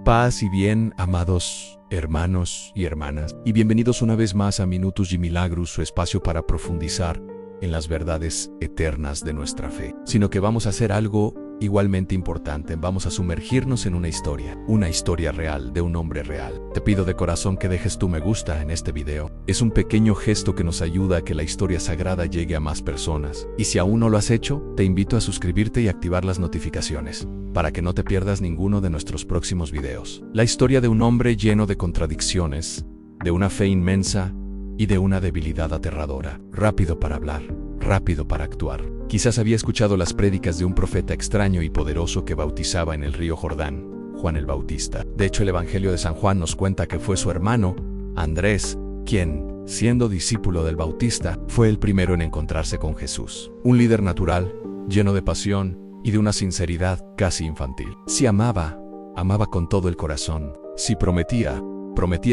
Paz y bien, amados hermanos y hermanas, y bienvenidos una vez más a Minutos y Milagros, su espacio para profundizar en las verdades eternas de nuestra fe. Sino que vamos a hacer algo igualmente importante, vamos a sumergirnos en una historia real, de un hombre real. Te pido de corazón que dejes tu me gusta en este video. Es un pequeño gesto que nos ayuda a que la historia sagrada llegue a más personas. Y si aún no lo has hecho, te invito a suscribirte y activar las notificaciones, para que no te pierdas ninguno de nuestros próximos videos. La historia de un hombre lleno de contradicciones, de una fe inmensa y de una debilidad aterradora. Rápido para hablar, rápido para actuar. Quizás había escuchado las prédicas de un profeta extraño y poderoso que bautizaba en el río Jordán, Juan el Bautista. De hecho, el Evangelio de San Juan nos cuenta que fue su hermano, Andrés, quien, siendo discípulo del Bautista, fue el primero en encontrarse con Jesús. Un líder natural, lleno de pasión y de una sinceridad casi infantil. Si amaba con todo el corazón. Si prometía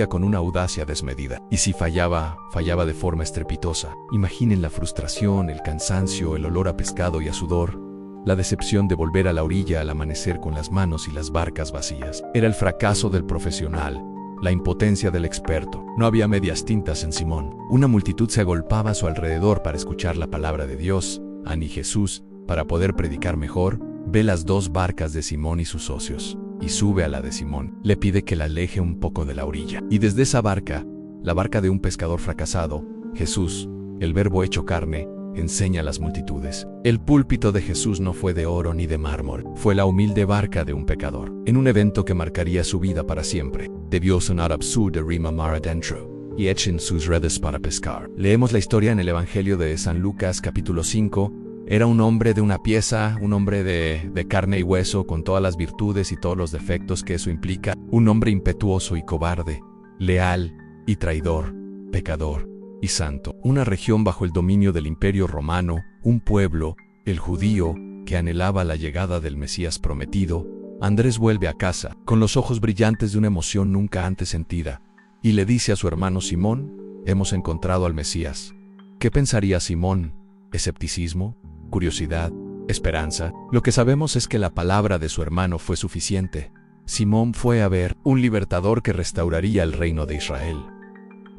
con una audacia desmedida. Y si fallaba de forma estrepitosa. Imaginen la frustración, el cansancio, el olor a pescado y a sudor, la decepción de volver a la orilla al amanecer con las manos y las barcas vacías. Era el fracaso del profesional, la impotencia del experto. No había medias tintas en Simón. Una multitud se agolpaba a su alrededor para escuchar la palabra de Dios. Ni Jesús, para poder predicar mejor, ve las dos barcas de Simón y sus socios, y sube a la de Simón. Le pide que la aleje un poco de la orilla. Y desde esa barca, la barca de un pescador fracasado, Jesús, el Verbo hecho carne, enseña a las multitudes. El púlpito de Jesús no fue de oro ni de mármol, fue la humilde barca de un pecador. En un evento que marcaría su vida para siempre, debió sonar absurdo rima mar adentro, y echen sus redes para pescar. Leemos la historia en el Evangelio de San Lucas capítulo 5, Era un hombre de una pieza, un hombre de carne y hueso, con todas las virtudes y todos los defectos que eso implica. Un hombre impetuoso y cobarde, leal y traidor, pecador y santo. Una región bajo el dominio del Imperio Romano, un pueblo, el judío, que anhelaba la llegada del Mesías prometido. Andrés vuelve a casa, con los ojos brillantes de una emoción nunca antes sentida, y le dice a su hermano Simón: hemos encontrado al Mesías. ¿Qué pensaría Simón? ¿Escepticismo? ¿Curiosidad? ¿Esperanza? Lo que sabemos es que la palabra de su hermano fue suficiente. Simón fue a ver un libertador que restauraría el reino de Israel.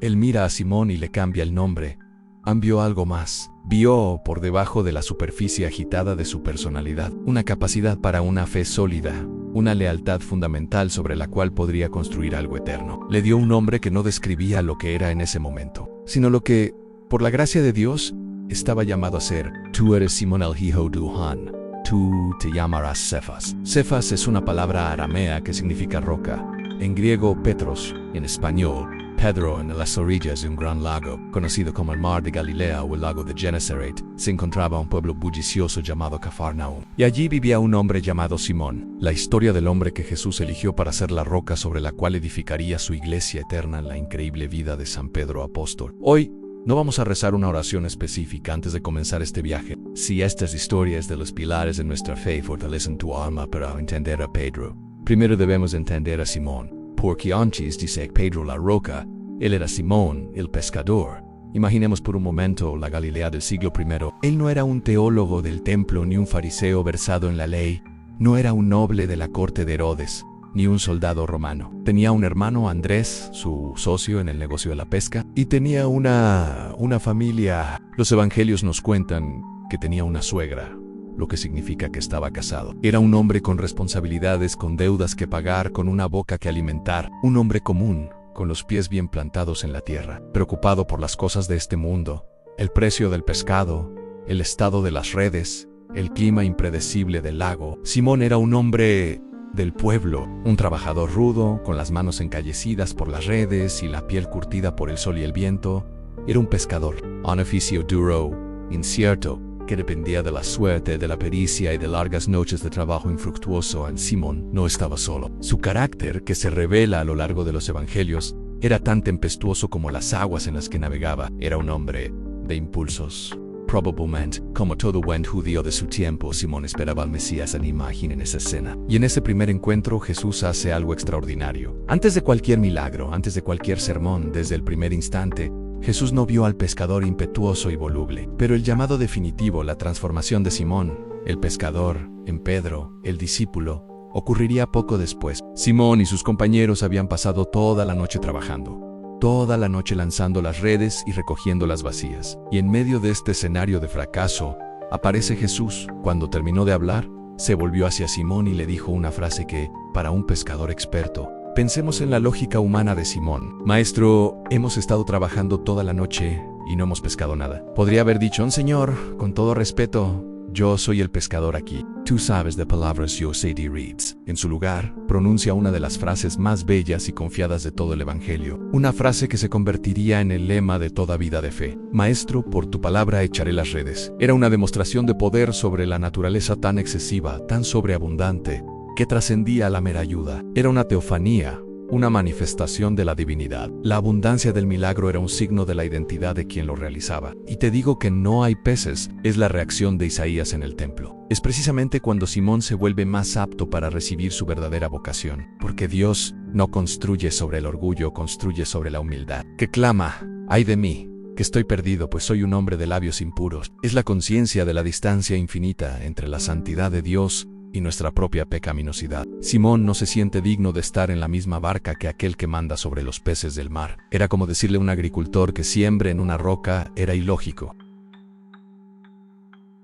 Él mira a Simón y le cambia el nombre. Vio algo más. Vio, por debajo de la superficie agitada de su personalidad, una capacidad para una fe sólida, una lealtad fundamental sobre la cual podría construir algo eterno. Le dio un nombre que no describía lo que era en ese momento, sino lo que, por la gracia de Dios, estaba llamado a ser. Tú eres Simón el hijo de Juan. Tú te llamarás Cefas. Cefas es una palabra aramea que significa roca. En griego, Petros. En español, Pedro. En las orillas de un gran lago, conocido como el Mar de Galilea o el lago de Genesaret, se encontraba un pueblo bullicioso llamado Cafarnaum. Y allí vivía un hombre llamado Simón. La historia del hombre que Jesús eligió para ser la roca sobre la cual edificaría su iglesia eterna en la increíble vida de San Pedro Apóstol. Hoy, no vamos a rezar una oración específica antes de comenzar este viaje. Si estas historias de los pilares de nuestra fe fortalecen tu alma para entender a Pedro, primero debemos entender a Simón. Porque antes dice Pedro la roca, él era Simón, el pescador. Imaginemos por un momento la Galilea del siglo I. Él no era un teólogo del templo ni un fariseo versado en la ley. No era un noble de la corte de Herodes, ni un soldado romano. Tenía un hermano, Andrés, su socio en el negocio de la pesca, y tenía una familia. Los evangelios nos cuentan que tenía una suegra, lo que significa que estaba casado. Era un hombre con responsabilidades, con deudas que pagar, con una boca que alimentar. Un hombre común, con los pies bien plantados en la tierra, preocupado por las cosas de este mundo, el precio del pescado, el estado de las redes, el clima impredecible del lago. Simón era un hombre del pueblo, un trabajador rudo, con las manos encallecidas por las redes y la piel curtida por el sol y el viento. Era un pescador, un oficio duro, incierto, que dependía de la suerte, de la pericia y de largas noches de trabajo infructuoso. Simón no estaba solo. Su carácter, que se revela a lo largo de los evangelios, era tan tempestuoso como las aguas en las que navegaba. Era un hombre de impulsos. Probablemente, como todo buen judío de su tiempo, Simón esperaba al Mesías. Imaginen esa escena. Y en ese primer encuentro, Jesús hace algo extraordinario. Antes de cualquier milagro, antes de cualquier sermón, desde el primer instante, Jesús no vio al pescador impetuoso y voluble. Pero el llamado definitivo, la transformación de Simón, el pescador, en Pedro, el discípulo, ocurriría poco después. Simón y sus compañeros habían pasado toda la noche trabajando, toda la noche lanzando las redes y recogiendo las vacías. Y en medio de este escenario de fracaso, aparece Jesús. Cuando terminó de hablar, se volvió hacia Simón y le dijo una frase que, para un pescador experto, pensemos en la lógica humana de Simón. Maestro, hemos estado trabajando toda la noche y no hemos pescado nada. Podría haber dicho, Señor, con todo respeto, yo soy el pescador aquí. Tú sabes de palabras yo sé de reeds. En su lugar, pronuncia una de las frases más bellas y confiadas de todo el Evangelio. Una frase que se convertiría en el lema de toda vida de fe. Maestro, por tu palabra echaré las redes. Era una demostración de poder sobre la naturaleza tan excesiva, tan sobreabundante, que trascendía la mera ayuda. Era una teofanía, una manifestación de la divinidad. La abundancia del milagro era un signo de la identidad de quien lo realizaba. Y te digo que no hay peces, es la reacción de Isaías en el templo. Es precisamente cuando Simón se vuelve más apto para recibir su verdadera vocación, porque Dios no construye sobre el orgullo, construye sobre la humildad. Que clama, ¡ay de mí! Que estoy perdido, pues soy un hombre de labios impuros. Es la conciencia de la distancia infinita entre la santidad de Dios y nuestra propia pecaminosidad. Simón no se siente digno de estar en la misma barca que aquel que manda sobre los peces del mar. Era como decirle a un agricultor que siembre en una roca, era ilógico.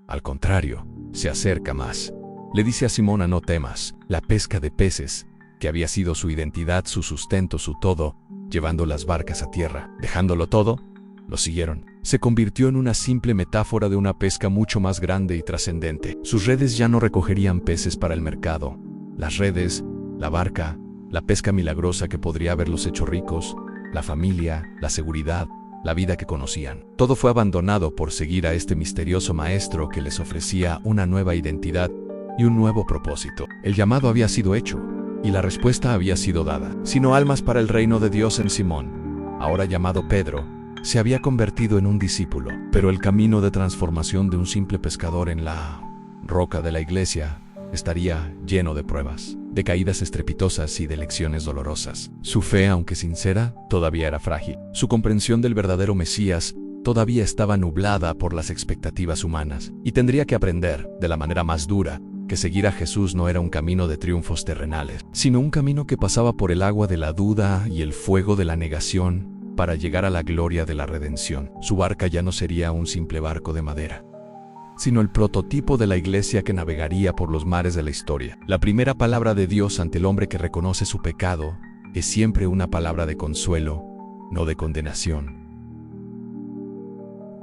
Al contrario, se acerca más. Le dice a Simón: no temas. La pesca de peces, que había sido su identidad, su sustento, su todo, llevando las barcas a tierra, dejándolo todo, lo siguieron. Se convirtió en una simple metáfora de una pesca mucho más grande y trascendente. Sus redes ya no recogerían peces para el mercado. Las redes, la barca, la pesca milagrosa que podría haberlos hecho ricos, la familia, la seguridad, la vida que conocían. Todo fue abandonado por seguir a este misterioso maestro que les ofrecía una nueva identidad y un nuevo propósito. El llamado había sido hecho y la respuesta había sido dada. Sino almas para el reino de Dios en Simón, ahora llamado Pedro, se había convertido en un discípulo, pero el camino de transformación de un simple pescador en la roca de la iglesia estaría lleno de pruebas, de caídas estrepitosas y de lecciones dolorosas. Su fe, aunque sincera, todavía era frágil. Su comprensión del verdadero Mesías todavía estaba nublada por las expectativas humanas, y tendría que aprender, de la manera más dura, que seguir a Jesús no era un camino de triunfos terrenales, sino un camino que pasaba por el agua de la duda y el fuego de la negación, para llegar a la gloria de la redención. Su barca ya no sería un simple barco de madera, sino el prototipo de la iglesia que navegaría por los mares de la historia. La primera palabra de Dios ante el hombre que reconoce su pecado es siempre una palabra de consuelo, no de condenación.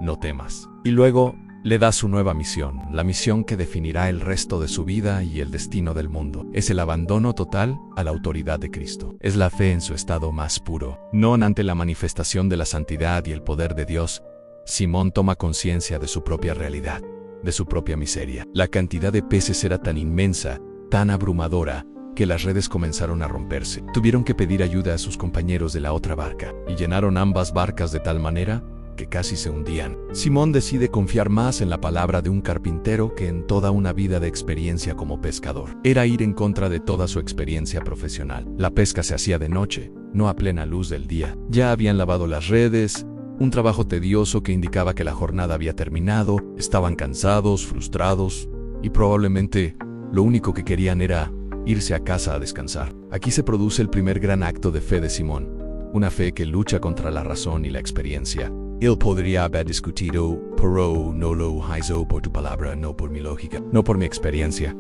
No temas. Y luego le da su nueva misión, la misión que definirá el resto de su vida y el destino del mundo. Es el abandono total a la autoridad de Cristo. Es la fe en su estado más puro. No ante la manifestación de la santidad y el poder de Dios, Simón toma conciencia de su propia realidad, de su propia miseria. La cantidad de peces era tan inmensa, tan abrumadora, que las redes comenzaron a romperse. Tuvieron que pedir ayuda a sus compañeros de la otra barca, y llenaron ambas barcas de tal manera que casi se hundían. Simón decide confiar más en la palabra de un carpintero que en toda una vida de experiencia como pescador. Era ir en contra de toda su experiencia profesional. La pesca se hacía de noche, no a plena luz del día. Ya habían lavado las redes, un trabajo tedioso que indicaba que la jornada había terminado, estaban cansados, frustrados, y probablemente lo único que querían era irse a casa a descansar. Aquí se produce el primer gran acto de fe de Simón, una fe que lucha contra la razón y la experiencia. Él podría haber discutido, pero no lo hizo por tu palabra, no por mi lógica, no por mi experiencia,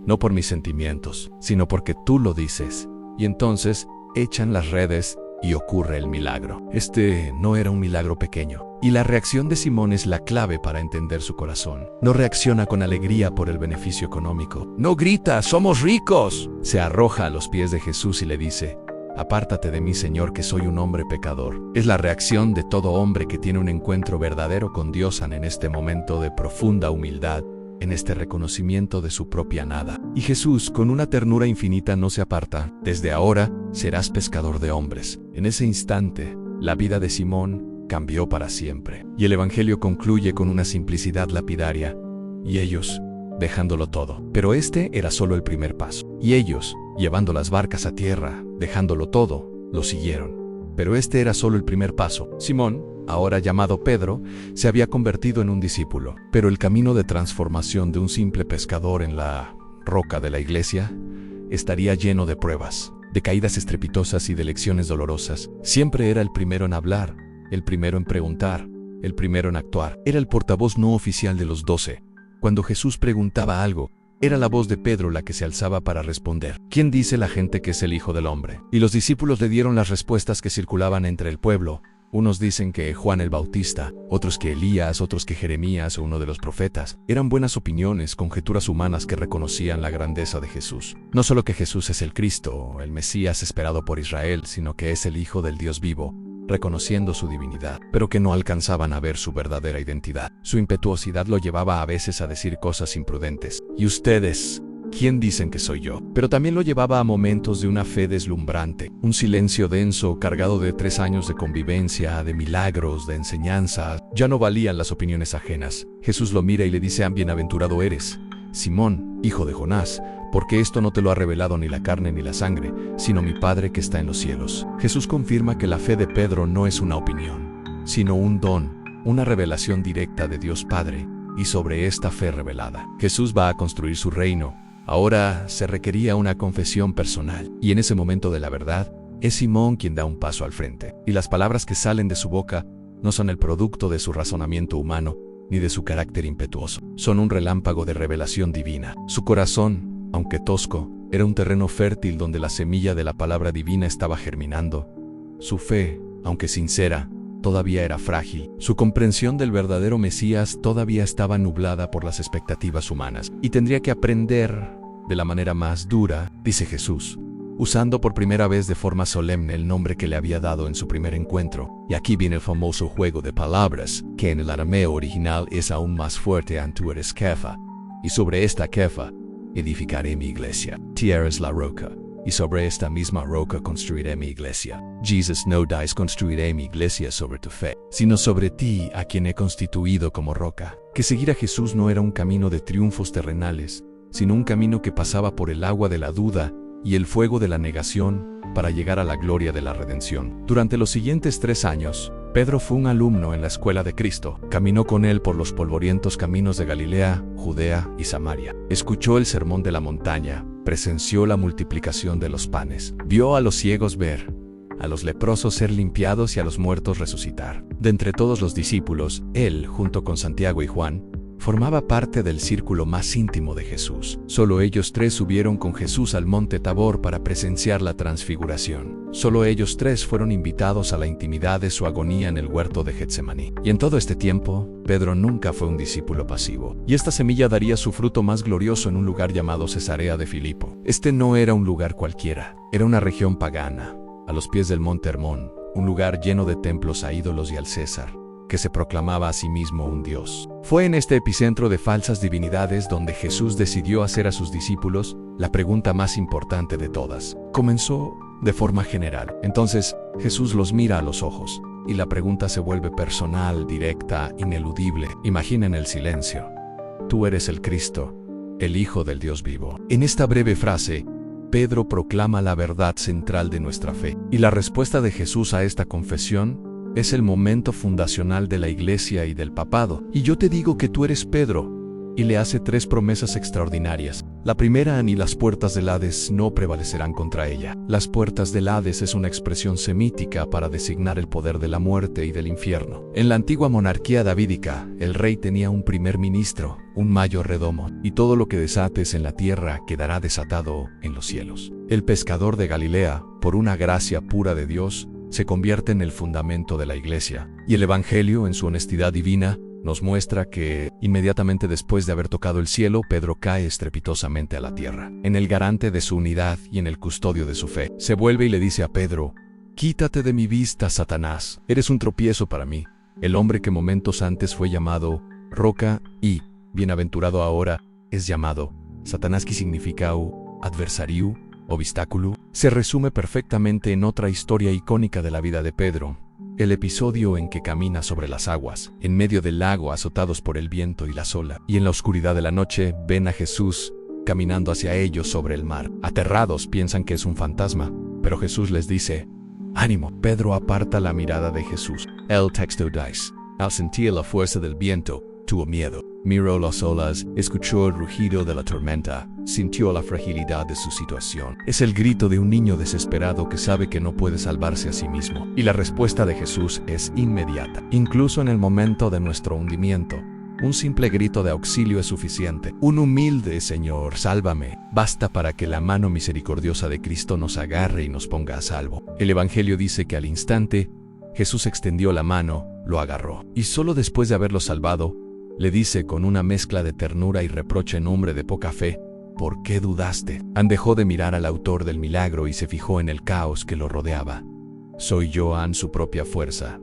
no por mis sentimientos, sino porque tú lo dices. Y entonces echan las redes y ocurre el milagro. Este no era un milagro pequeño. Y la reacción de Simón es la clave para entender su corazón. No reacciona con alegría por el beneficio económico. No grita, ¡somos ricos! Se arroja a los pies de Jesús y le dice: apártate de mí, Señor, que soy un hombre pecador. Es la reacción de todo hombre que tiene un encuentro verdadero con Dios en este momento de profunda humildad, en este reconocimiento de su propia nada. Y Jesús, con una ternura infinita, no se aparta. Desde ahora serás pescador de hombres. En ese instante, la vida de Simón cambió para siempre. Y el Evangelio concluye con una simplicidad lapidaria. Y ellos, dejándolo todo. Pero este era solo el primer paso. Y ellos, llevando las barcas a tierra, dejándolo todo, lo siguieron. Pero este era solo el primer paso. Simón, ahora llamado Pedro, se había convertido en un discípulo. Pero el camino de transformación de un simple pescador en la roca de la iglesia estaría lleno de pruebas, de caídas estrepitosas y de lecciones dolorosas. Siempre era el primero en hablar, el primero en preguntar, el primero en actuar. Era el portavoz no oficial de los 12. Cuando Jesús preguntaba algo, era la voz de Pedro la que se alzaba para responder. ¿Quién dice la gente que es el Hijo del Hombre? Y los discípulos le dieron las respuestas que circulaban entre el pueblo. Unos dicen que Juan el Bautista, otros que Elías, otros que Jeremías o uno de los profetas. Eran buenas opiniones, conjeturas humanas que reconocían la grandeza de Jesús. No solo que Jesús es el Cristo, el Mesías esperado por Israel, sino que es el Hijo del Dios vivo, reconociendo su divinidad, pero que no alcanzaban a ver su verdadera identidad. Su impetuosidad lo llevaba a veces a decir cosas imprudentes. ¿Y ustedes? ¿Quién dicen que soy yo? Pero también lo llevaba a momentos de una fe deslumbrante, un silencio denso cargado de 3 años de convivencia, de milagros, de enseñanza. Ya no valían las opiniones ajenas. Jesús lo mira y le dice: bienaventurado eres, Simón, hijo de Jonás, porque esto no te lo ha revelado ni la carne ni la sangre, sino mi Padre que está en los cielos. Jesús confirma que la fe de Pedro no es una opinión, sino un don, una revelación directa de Dios Padre, y sobre esta fe revelada, Jesús va a construir su reino. Ahora se requería una confesión personal, y en ese momento de la verdad, es Simón quien da un paso al frente, y las palabras que salen de su boca no son el producto de su razonamiento humano, ni de su carácter impetuoso. Son un relámpago de revelación divina. Su corazón, aunque tosco, era un terreno fértil donde la semilla de la palabra divina estaba germinando. Su fe, aunque sincera, todavía era frágil. Su comprensión del verdadero Mesías todavía estaba nublada por las expectativas humanas, y tendría que aprender de la manera más dura, dice Jesús, usando por primera vez de forma solemne el nombre que le había dado en su primer encuentro. Y aquí viene el famoso juego de palabras, que en el arameo original es aún más fuerte: tú eres Kefa, y sobre esta Kefa edificaré mi iglesia. Tierra es la roca, y sobre esta misma roca construiré mi iglesia. Jesus no dice: construiré mi iglesia sobre tu fe, sino sobre ti, a quien he constituido como roca. Que seguir a Jesús no era un camino de triunfos terrenales, sino un camino que pasaba por el agua de la duda y el fuego de la negación para llegar a la gloria de la redención. Durante los siguientes 3 años, Pedro fue un alumno en la escuela de Cristo. Caminó con él por los polvorientos caminos de Galilea, Judea y Samaria. Escuchó el sermón de la montaña, presenció la multiplicación de los panes, vio a los ciegos ver, a los leprosos ser limpiados y a los muertos resucitar. De entre todos los discípulos, él, junto con Santiago y Juan, formaba parte del círculo más íntimo de Jesús. Solo ellos 3 subieron con Jesús al monte Tabor para presenciar la transfiguración. Solo ellos 3 fueron invitados a la intimidad de su agonía en el huerto de Getsemaní. Y en todo este tiempo, Pedro nunca fue un discípulo pasivo. Y esta semilla daría su fruto más glorioso en un lugar llamado Cesarea de Filipo. Este no era un lugar cualquiera, era una región pagana, a los pies del monte Hermón, un lugar lleno de templos a ídolos y al César, que se proclamaba a sí mismo un Dios. Fue en este epicentro de falsas divinidades donde Jesús decidió hacer a sus discípulos la pregunta más importante de todas. Comenzó de forma general. Entonces, Jesús los mira a los ojos, y la pregunta se vuelve personal, directa, ineludible. Imaginen el silencio. Tú eres el Cristo, el Hijo del Dios vivo. En esta breve frase, Pedro proclama la verdad central de nuestra fe. Y la respuesta de Jesús a esta confesión es el momento fundacional de la iglesia y del papado. Y yo te digo que tú eres Pedro. Y le hace 3 promesas extraordinarias. La primera: ni las puertas del Hades no prevalecerán contra ella. Las puertas del Hades es una expresión semítica para designar el poder de la muerte y del infierno. En la antigua monarquía davídica, el rey tenía un primer ministro, un mayordomo, y todo lo que desates en la tierra quedará desatado en los cielos. El pescador de Galilea, por una gracia pura de Dios, se convierte en el fundamento de la iglesia. Y el Evangelio, en su honestidad divina, nos muestra que, inmediatamente después de haber tocado el cielo, Pedro cae estrepitosamente a la tierra. En el garante de su unidad y en el custodio de su fe, se vuelve y le dice a Pedro: quítate de mi vista, Satanás. Eres un tropiezo para mí. El hombre que momentos antes fue llamado roca y, bienaventurado ahora, es llamado Satanás, que significa adversario, obstáculo, se resume perfectamente en otra historia icónica de la vida de Pedro. El episodio en que camina sobre las aguas, en medio del lago, azotados por el viento y la ola, y en la oscuridad de la noche ven a Jesús caminando hacia ellos sobre el mar. Aterrados piensan que es un fantasma, pero Jesús les dice: ánimo. Pedro aparta la mirada de Jesús. El texto dice: al sentir la fuerza del viento, tuvo miedo. Miró las olas, escuchó el rugido de la tormenta, sintió la fragilidad de su situación. Es el grito de un niño desesperado que sabe que no puede salvarse a sí mismo. Y la respuesta de Jesús es inmediata. Incluso en el momento de nuestro hundimiento, un simple grito de auxilio es suficiente. Un humilde Señor, sálvame, basta para que la mano misericordiosa de Cristo nos agarre y nos ponga a salvo. El Evangelio dice que al instante, Jesús extendió la mano, lo agarró. Y solo después de haberlo salvado, le dice con una mezcla de ternura y reproche en hombre de poca fe: ¿por qué dudaste? Dejó de mirar al autor del milagro y se fijó en el caos que lo rodeaba. Soy yo, su propia fuerza.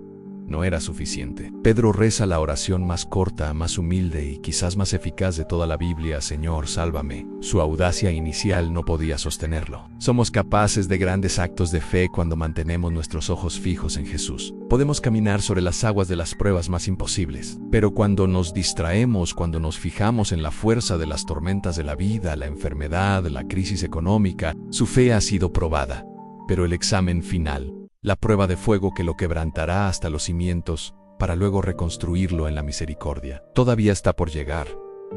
No era suficiente. Pedro reza la oración más corta, más humilde y quizás más eficaz de toda la Biblia: Señor, sálvame. Su audacia inicial no podía sostenerlo. Somos capaces de grandes actos de fe cuando mantenemos nuestros ojos fijos en Jesús. Podemos caminar sobre las aguas de las pruebas más imposibles, pero cuando nos distraemos, cuando nos fijamos en la fuerza de las tormentas de la vida, la enfermedad, la crisis económica, su fe ha sido probada. Pero el examen final, la prueba de fuego que lo quebrantará hasta los cimientos, para luego reconstruirlo en la misericordia, todavía está por llegar.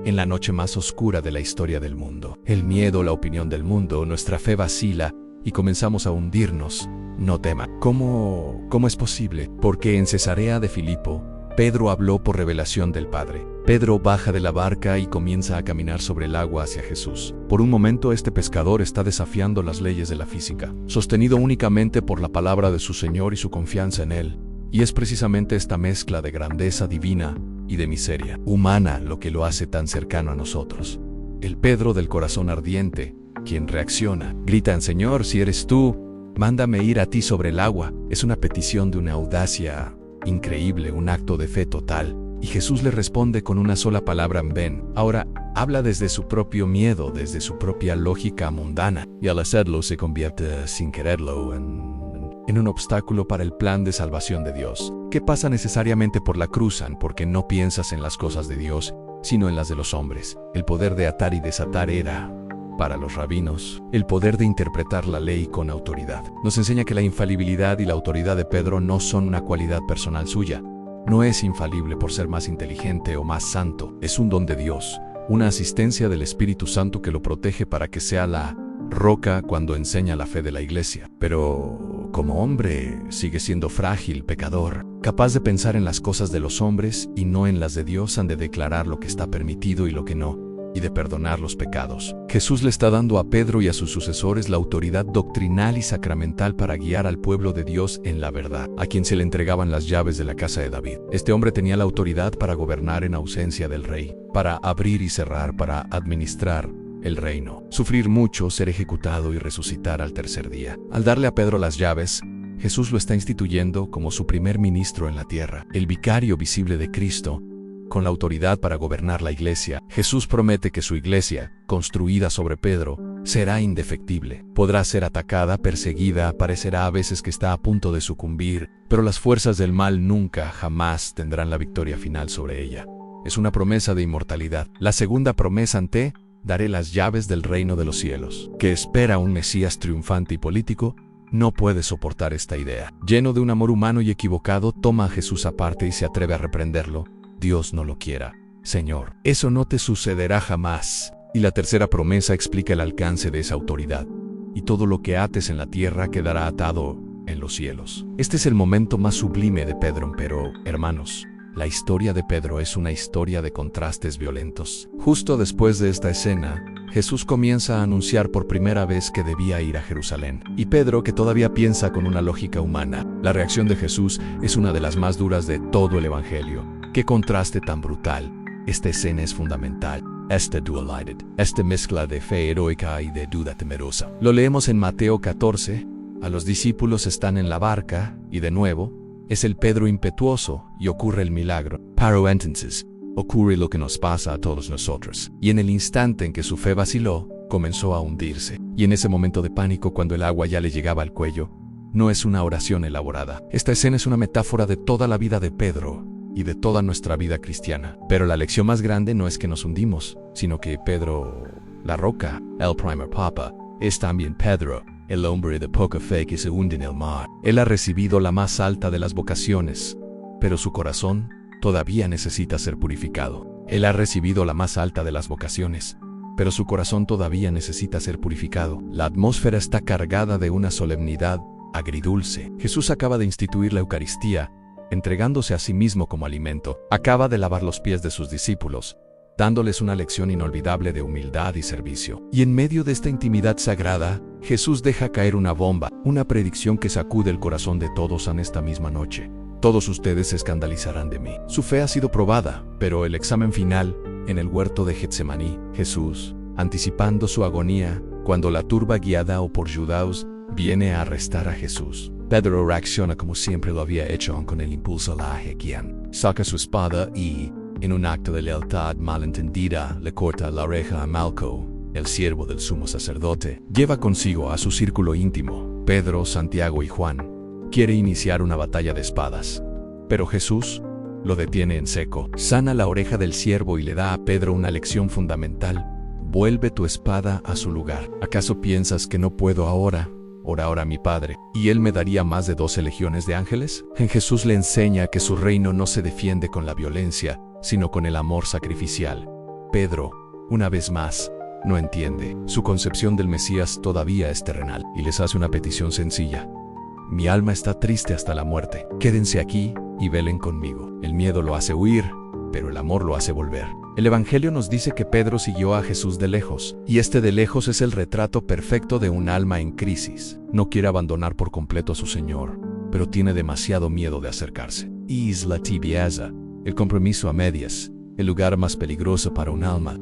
En la noche más oscura de la historia del mundo, el miedo, la opinión del mundo, nuestra fe vacila y comenzamos a hundirnos. No tema. ¿Cómo es posible? Porque en Cesarea de Filipo, Pedro habló por revelación del Padre. Pedro baja de la barca y comienza a caminar sobre el agua hacia Jesús. Por un momento este pescador está desafiando las leyes de la física, sostenido únicamente por la palabra de su Señor y su confianza en Él. Y es precisamente esta mezcla de grandeza divina y de miseria humana lo que lo hace tan cercano a nosotros. El Pedro del corazón ardiente, quien reacciona, grita: Señor, si eres tú, mándame ir a ti sobre el agua. Es una petición de una audacia increíble, un acto de fe total. Y Jesús le responde con una sola palabra: ven. Ahora, habla desde su propio miedo, desde su propia lógica mundana. Y al hacerlo se convierte, sin quererlo, en un obstáculo para el plan de salvación de Dios, que pasa necesariamente por la cruz, porque no piensas en las cosas de Dios, sino en las de los hombres. El poder de atar y desatar era, para los rabinos, el poder de interpretar la ley con autoridad. Nos enseña que la infalibilidad y la autoridad de Pedro no son una cualidad personal suya. No es infalible por ser más inteligente o más santo. Es un don de Dios, una asistencia del Espíritu Santo que lo protege para que sea la roca cuando enseña la fe de la iglesia. Pero como hombre sigue siendo frágil, pecador, capaz de pensar en las cosas de los hombres y no en las de Dios, han de declarar lo que está permitido y lo que no, y de perdonar los pecados. Jesús le está dando a Pedro y a sus sucesores la autoridad doctrinal y sacramental para guiar al pueblo de Dios en la verdad, a quien se le entregaban las llaves de la casa de David. Este hombre tenía la autoridad para gobernar en ausencia del rey, para abrir y cerrar, para administrar el reino, sufrir mucho, ser ejecutado y resucitar al tercer día. Al darle a Pedro las llaves, Jesús lo está instituyendo como su primer ministro en la tierra, el vicario visible de Cristo, con la autoridad para gobernar la iglesia. Jesús promete que su iglesia, construida sobre Pedro, será indefectible. Podrá ser atacada, perseguida, parecerá a veces que está a punto de sucumbir, pero las fuerzas del mal nunca, jamás tendrán la victoria final sobre ella. Es una promesa de inmortalidad. La segunda promesa: daré las llaves del reino de los cielos. Que espera un Mesías triunfante y político, no puede soportar esta idea. Lleno de un amor humano y equivocado, toma a Jesús aparte y se atreve a reprenderlo. Dios no lo quiera, Señor. Eso no te sucederá jamás. Y la tercera promesa explica el alcance de esa autoridad. Y todo lo que ates en la tierra quedará atado en los cielos. Este es el momento más sublime de Pedro, pero, hermanos, la historia de Pedro es una historia de contrastes violentos. Justo después de esta escena, Jesús comienza a anunciar por primera vez que debía ir a Jerusalén. Y Pedro, que todavía piensa con una lógica humana. La reacción de Jesús es una de las más duras de todo el Evangelio. ¡Qué contraste tan brutal! Esta escena es fundamental. Esta mezcla de fe heroica y de duda temerosa. Lo leemos en Mateo 14. A los discípulos están en la barca, y de nuevo, es el Pedro impetuoso, y ocurre el milagro. Paro entonces, ocurre lo que nos pasa a todos nosotros. Y en el instante en que su fe vaciló, comenzó a hundirse. Y en ese momento de pánico, cuando el agua ya le llegaba al cuello, no es una oración elaborada. Esta escena es una metáfora de toda la vida de Pedro y de toda nuestra vida cristiana. Pero la lección más grande no es que nos hundimos, sino que Pedro, la roca, el primer papa, es también Pedro, el hombre de poca fe que se hunde en el mar. Él ha recibido la más alta de las vocaciones, pero su corazón todavía necesita ser purificado. Él ha recibido la más alta de las vocaciones, pero su corazón todavía necesita ser purificado. La atmósfera está cargada de una solemnidad agridulce. Jesús acaba de instituir la Eucaristía, entregándose a sí mismo como alimento. Acaba de lavar los pies de sus discípulos, dándoles una lección inolvidable de humildad y servicio. Y en medio de esta intimidad sagrada, Jesús deja caer una bomba, una predicción que sacude el corazón de todos en esta misma noche. Todos ustedes se escandalizarán de mí. Su fe ha sido probada, pero el examen final, en el huerto de Getsemaní, Jesús, anticipando su agonía, cuando la turba guiada o por Judas viene a arrestar a Jesús. Pedro reacciona como siempre lo había hecho, con el impulso quien saca su espada y, en un acto de lealtad malentendida, le corta la oreja a Malco, el siervo del sumo sacerdote. Lleva consigo a su círculo íntimo, Pedro, Santiago y Juan. Quiere iniciar una batalla de espadas, pero Jesús lo detiene en seco. Sana la oreja del siervo y le da a Pedro una lección fundamental. Vuelve tu espada a su lugar. ¿Acaso piensas que no puedo ahora? Ora ahora a mi Padre, ¿y Él me daría más de 12 legiones de ángeles? En Jesús le enseña que su reino no se defiende con la violencia, sino con el amor sacrificial. Pedro, una vez más, no entiende. Su concepción del Mesías todavía es terrenal, y les hace una petición sencilla. Mi alma está triste hasta la muerte. Quédense aquí y velen conmigo. El miedo lo hace huir, pero el amor lo hace volver. El Evangelio nos dice que Pedro siguió a Jesús de lejos, y este de lejos es el retrato perfecto de un alma en crisis. No quiere abandonar por completo a su Señor, pero tiene demasiado miedo de acercarse. Es la tibieza, el compromiso a medias, el lugar más peligroso para un alma.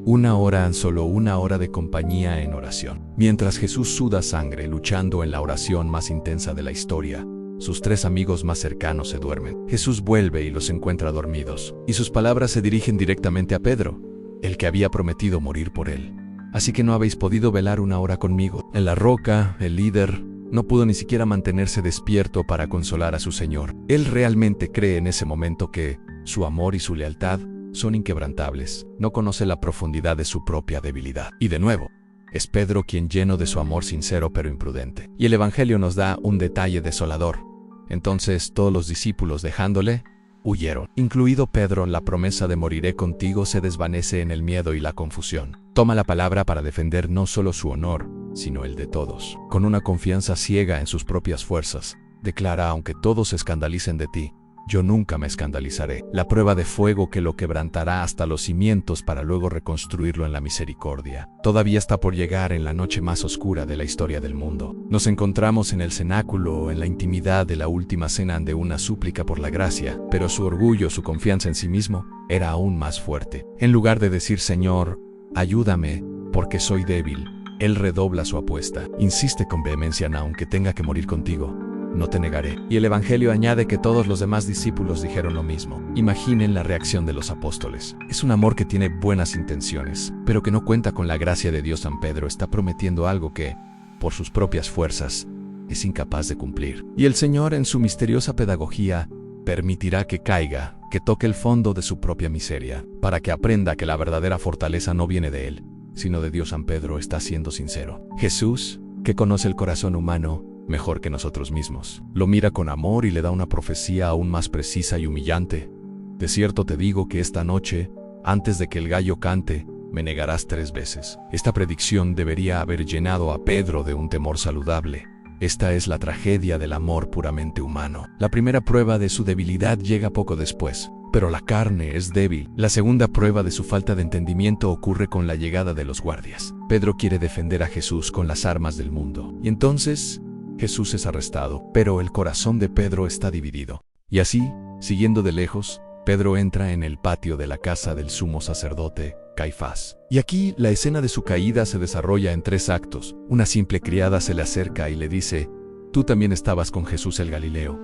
Solo una hora de compañía en oración. Mientras Jesús suda sangre luchando en la oración más intensa de la historia, sus 3 amigos más cercanos se duermen. Jesús vuelve y los encuentra dormidos, y sus palabras se dirigen directamente a Pedro, el que había prometido morir por él. Así que no habéis podido velar una hora conmigo. En la roca, el líder no pudo ni siquiera mantenerse despierto para consolar a su Señor. Él realmente cree en ese momento que su amor y su lealtad son inquebrantables. No conoce la profundidad de su propia debilidad. Y de nuevo, es Pedro quien, lleno de su amor sincero pero imprudente. Y el Evangelio nos da un detalle desolador. Entonces todos los discípulos, dejándole, huyeron. Incluido Pedro, la promesa de moriré contigo se desvanece en el miedo y la confusión. Toma la palabra para defender no solo su honor, sino el de todos. Con una confianza ciega en sus propias fuerzas, declara: aunque todos se escandalicen de ti, yo nunca me escandalizaré. La prueba de fuego que lo quebrantará hasta los cimientos para luego reconstruirlo en la misericordia. Todavía está por llegar en la noche más oscura de la historia del mundo. Nos encontramos en el cenáculo, en la intimidad de la última cena de una súplica por la gracia, pero su orgullo, su confianza en sí mismo, era aún más fuerte. En lugar de decir: Señor, ayúdame, porque soy débil, él redobla su apuesta. Insiste con vehemencia: aunque tenga que morir contigo, no te negaré. Y el Evangelio añade que todos los demás discípulos dijeron lo mismo. Imaginen la reacción de los apóstoles. Es un amor que tiene buenas intenciones, pero que no cuenta con la gracia de Dios. San Pedro está prometiendo algo que, por sus propias fuerzas, es incapaz de cumplir. Y el Señor, en su misteriosa pedagogía, permitirá que caiga, que toque el fondo de su propia miseria, para que aprenda que la verdadera fortaleza no viene de él, sino de Dios. San Pedro está siendo sincero. Jesús, que conoce el corazón humano mejor que nosotros mismos, lo mira con amor y le da una profecía aún más precisa y humillante. De cierto te digo que esta noche, antes de que el gallo cante, me negarás 3 veces. Esta predicción debería haber llenado a Pedro de un temor saludable. Esta es la tragedia del amor puramente humano. La primera prueba de su debilidad llega poco después, pero la carne es débil. La segunda prueba de su falta de entendimiento ocurre con la llegada de los guardias. Pedro quiere defender a Jesús con las armas del mundo. Y entonces Jesús es arrestado, pero el corazón de Pedro está dividido. Y así, siguiendo de lejos, Pedro entra en el patio de la casa del sumo sacerdote, Caifás. Y aquí la escena de su caída se desarrolla en 3 actos. Una simple criada se le acerca y le dice: tú también estabas con Jesús el Galileo.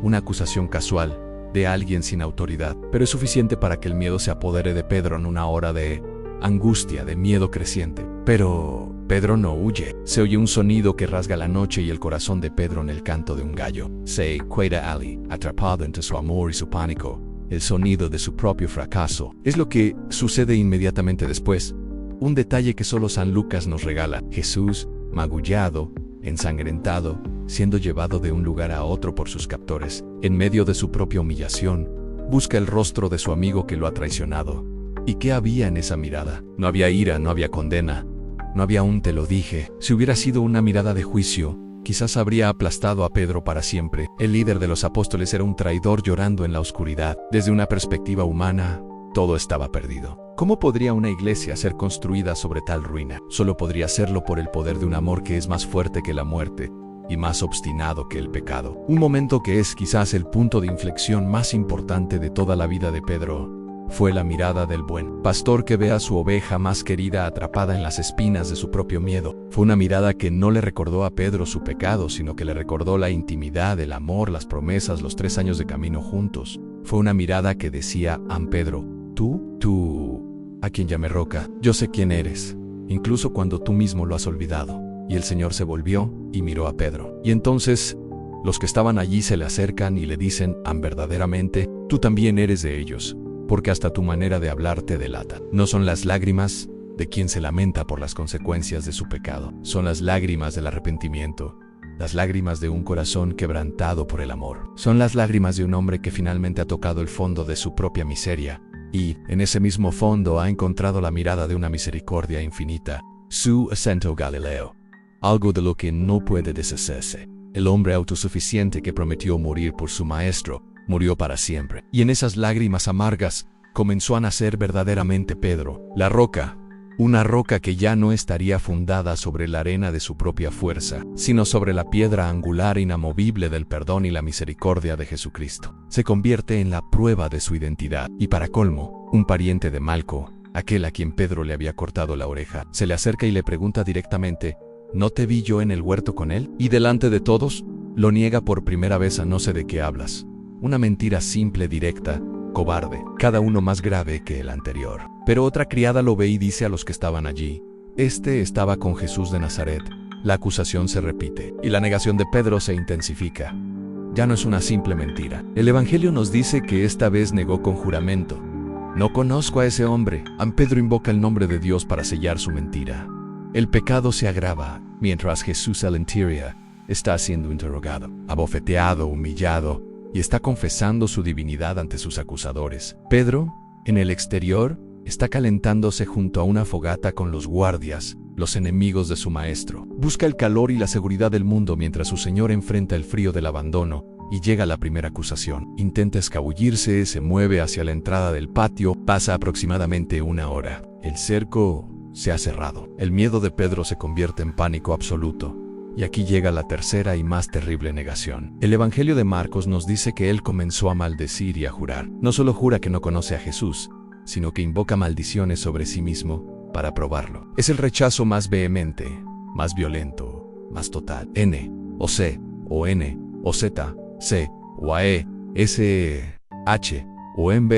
Una acusación casual de alguien sin autoridad, pero es suficiente para que el miedo se apodere de Pedro en una hora de angustia, de miedo creciente. Pero Pedro no huye. Se oye un sonido que rasga la noche y el corazón de Pedro en el canto de un gallo. Se queda allí, atrapado entre su amor y su pánico, el sonido de su propio fracaso. Es lo que sucede inmediatamente después. Un detalle que solo San Lucas nos regala. Jesús, magullado, ensangrentado, siendo llevado de un lugar a otro por sus captores, en medio de su propia humillación, busca el rostro de su amigo que lo ha traicionado. ¿Y qué había en esa mirada? No había ira, no había condena, no había un te lo dije. Si hubiera sido una mirada de juicio, quizás habría aplastado a Pedro para siempre. El líder de los apóstoles era un traidor llorando en la oscuridad. Desde una perspectiva humana, todo estaba perdido. ¿Cómo podría una iglesia ser construida sobre tal ruina? Solo podría serlo por el poder de un amor que es más fuerte que la muerte y más obstinado que el pecado. Un momento que es quizás el punto de inflexión más importante de toda la vida de Pedro fue la mirada del buen pastor que ve a su oveja más querida atrapada en las espinas de su propio miedo. Fue una mirada que no le recordó a Pedro su pecado, sino que le recordó la intimidad, el amor, las promesas, los 3 años de camino juntos. Fue una mirada que decía a Pedro, tú, a quien llamé roca, yo sé quién eres, incluso cuando tú mismo lo has olvidado. Y el Señor se volvió y miró a Pedro. Y entonces los que estaban allí se le acercan y le dicen, verdaderamente, tú también eres de ellos, porque hasta tu manera de hablar te delata. No son las lágrimas de quien se lamenta por las consecuencias de su pecado, son las lágrimas del arrepentimiento, las lágrimas de un corazón quebrantado por el amor. Son las lágrimas de un hombre que finalmente ha tocado el fondo de su propia miseria, y, en ese mismo fondo, ha encontrado la mirada de una misericordia infinita, su acento Galileo. Algo de lo que no puede deshacerse. El hombre autosuficiente que prometió morir por su maestro, murió para siempre. Y en esas lágrimas amargas, comenzó a nacer verdaderamente Pedro, la roca. Una roca que ya no estaría fundada sobre la arena de su propia fuerza, sino sobre la piedra angular inamovible del perdón y la misericordia de Jesucristo. Se convierte en la prueba de su identidad. Y para colmo, un pariente de Malco, aquel a quien Pedro le había cortado la oreja, se le acerca y le pregunta directamente, ¿no te vi yo en el huerto con él? Y delante de todos, lo niega por primera vez a no sé de qué hablas. Una mentira simple, directa, cobarde, cada uno más grave que el anterior. Pero otra criada lo ve y dice a los que estaban allí, este estaba con Jesús de Nazaret. La acusación se repite, y la negación de Pedro se intensifica. Ya no es una simple mentira. El Evangelio nos dice que esta vez negó con juramento. No conozco a ese hombre. Pedro invoca el nombre de Dios para sellar su mentira. El pecado se agrava, mientras Jesús al interior está siendo interrogado, abofeteado, humillado, y está confesando su divinidad ante sus acusadores. Pedro, en el exterior, está calentándose junto a una fogata con los guardias, los enemigos de su maestro. Busca el calor y la seguridad del mundo mientras su Señor enfrenta el frío del abandono, y llega la primera acusación. Intenta escabullirse, se mueve hacia la entrada del patio, pasa aproximadamente 1 hora. El cerco se ha cerrado. El miedo de Pedro se convierte en pánico absoluto. Y aquí llega la tercera y más terrible negación. El Evangelio de Marcos nos dice que él comenzó a maldecir y a jurar. No solo jura que no conoce a Jesús, sino que invoca maldiciones sobre sí mismo para probarlo. Es el rechazo más vehemente, más violento, más total. N, o C, o N, o Z, C, o AE, S, H, o MB,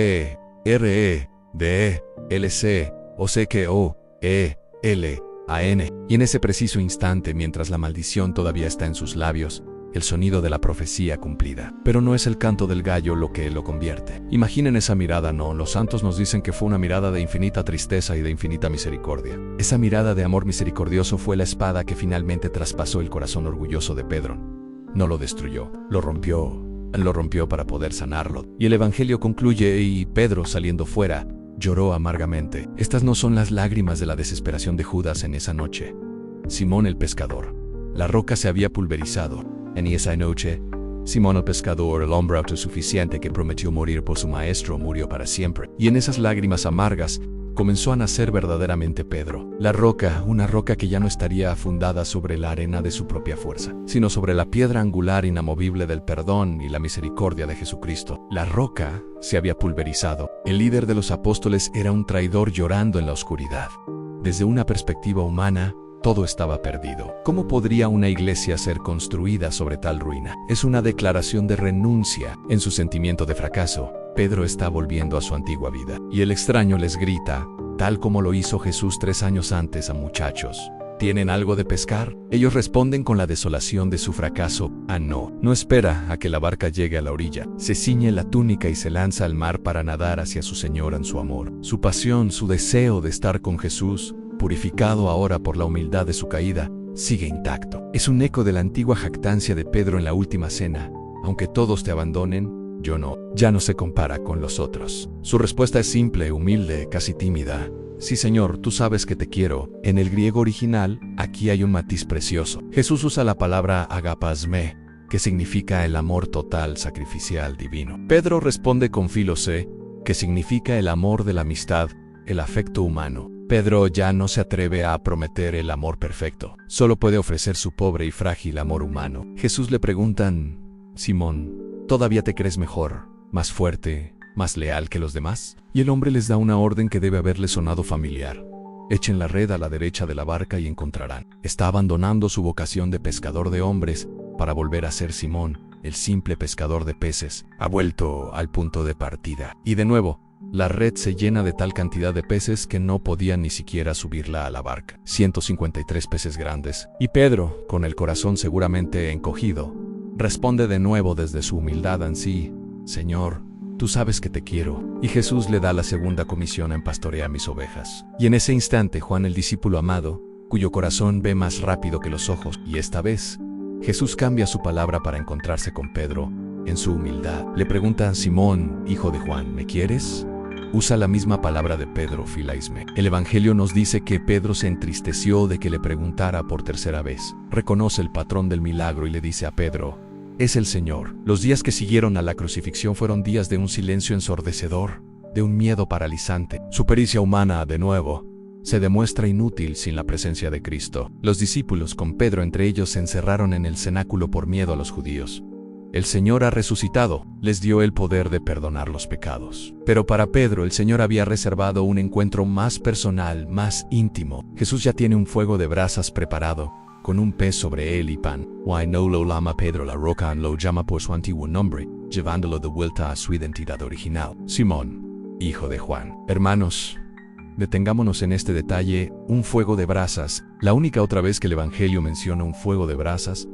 RE, DE, LC, o CKO, L, A, N. Y en ese preciso instante, mientras la maldición todavía está en sus labios, el sonido de la profecía cumplida. Pero no es el canto del gallo lo que lo convierte. Imaginen esa mirada, no. Los santos nos dicen que fue una mirada de infinita tristeza y de infinita misericordia. Esa mirada de amor misericordioso fue la espada que finalmente traspasó el corazón orgulloso de Pedro. No lo destruyó, lo rompió para poder sanarlo. Y el Evangelio concluye y Pedro, saliendo fuera, lloró amargamente. Estas no son las lágrimas de la desesperación de Judas en esa noche. Simón el pescador. La roca se había pulverizado. En esa noche, Simón el pescador, el hombre autosuficiente que prometió morir por su maestro, murió para siempre. Y en esas lágrimas amargas, comenzó a nacer verdaderamente Pedro. La roca, una roca que ya no estaría fundada sobre la arena de su propia fuerza, sino sobre la piedra angular inamovible del perdón y la misericordia de Jesucristo. La roca se había pulverizado. El líder de los apóstoles era un traidor llorando en la oscuridad. Desde una perspectiva humana, todo estaba perdido. ¿Cómo podría una iglesia ser construida sobre tal ruina? Es una declaración de renuncia. En su sentimiento de fracaso, Pedro está volviendo a su antigua vida. Y el extraño les grita, tal como lo hizo Jesús 3 años antes a muchachos. ¿Tienen algo de pescar? Ellos responden con la desolación de su fracaso. No. No espera a que la barca llegue a la orilla. Se ciñe la túnica y se lanza al mar para nadar hacia su Señor en su amor. Su pasión, su deseo de estar con Jesús, purificado ahora por la humildad de su caída, sigue intacto. Es un eco de la antigua jactancia de Pedro en la última cena. Aunque todos te abandonen, yo no, ya no se compara con los otros. Su respuesta es simple, humilde, casi tímida. Sí, Señor, tú sabes que te quiero. En el griego original, aquí hay un matiz precioso. Jesús usa la palabra agapasme, que significa el amor total, sacrificial, divino. Pedro responde con filosé, que significa el amor de la amistad, el afecto humano. Pedro ya no se atreve a prometer el amor perfecto, solo puede ofrecer su pobre y frágil amor humano. Jesús le preguntan, Simón, ¿todavía te crees mejor, más fuerte, más leal que los demás? Y el hombre les da una orden que debe haberle sonado familiar. Echen la red a la derecha de la barca y encontrarán. Está abandonando su vocación de pescador de hombres para volver a ser Simón, el simple pescador de peces. Ha vuelto al punto de partida. Y de nuevo, la red se llena de tal cantidad de peces que no podían ni siquiera subirla a la barca. 153 peces grandes. Y Pedro, con el corazón seguramente encogido, responde de nuevo desde su humildad ansí, Señor, tú sabes que te quiero. Y Jesús le da la segunda comisión en pastorear mis ovejas. Y en ese instante Juan, el discípulo amado, cuyo corazón ve más rápido que los ojos, y esta vez, Jesús cambia su palabra para encontrarse con Pedro, en su humildad. Le pregunta, Simón, hijo de Juan, ¿me quieres? Usa la misma palabra de Pedro, filaisme. El Evangelio nos dice que Pedro se entristeció de que le preguntara por tercera vez. Reconoce el patrón del milagro y le dice a Pedro, es el Señor. Los días que siguieron a la crucifixión fueron días de un silencio ensordecedor, de un miedo paralizante. Su pericia humana, de nuevo, se demuestra inútil sin la presencia de Cristo. Los discípulos, con Pedro entre ellos, se encerraron en el cenáculo por miedo a los judíos. El Señor ha resucitado, les dio el poder de perdonar los pecados. Pero para Pedro el Señor había reservado un encuentro más personal, más íntimo. Jesús ya tiene un fuego de brasas preparado, con un pez sobre él y pan. Why no lo llama Pedro la roca, lo llama por su antiguo nombre, llevándolo de vuelta a su identidad original. Simón, hijo de Juan. Hermanos, detengámonos en este detalle, un fuego de brasas. La única otra vez que el Evangelio menciona un fuego de brasas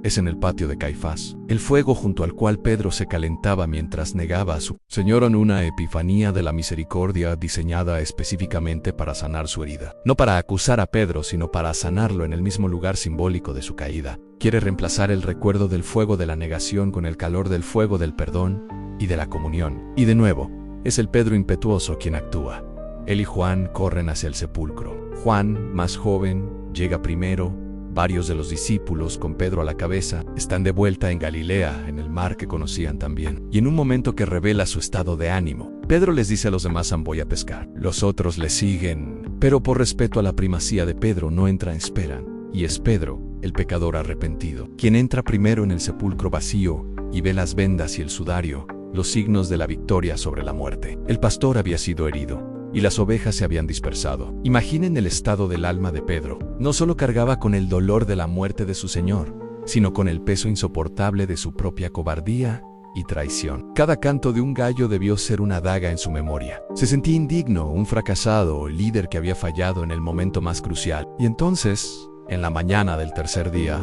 es en el patio de Caifás, el fuego junto al cual Pedro se calentaba mientras negaba a su Señor en una epifanía de la misericordia diseñada específicamente para sanar su herida. No para acusar a Pedro, sino para sanarlo en el mismo lugar simbólico de su caída. Quiere reemplazar el recuerdo del fuego de la negación con el calor del fuego del perdón y de la comunión. Y de nuevo, es el Pedro impetuoso quien actúa. Él y Juan corren hacia el sepulcro. Juan, más joven, llega primero. Varios de los discípulos, con Pedro a la cabeza, están de vuelta en Galilea, en el mar que conocían también. Y en un momento que revela su estado de ánimo, Pedro les dice a los demás, voy a pescar. Los otros le siguen, pero por respeto a la primacía de Pedro no entran, esperan. Y es Pedro, el pecador arrepentido, quien entra primero en el sepulcro vacío y ve las vendas y el sudario, los signos de la victoria sobre la muerte. El pastor había sido herido y las ovejas se habían dispersado. Imaginen el estado del alma de Pedro. No solo cargaba con el dolor de la muerte de su Señor, sino con el peso insoportable de su propia cobardía y traición. Cada canto de un gallo debió ser una daga en su memoria. Se sentía indigno, un fracasado, el líder que había fallado en el momento más crucial. Y entonces, en la mañana del tercer día,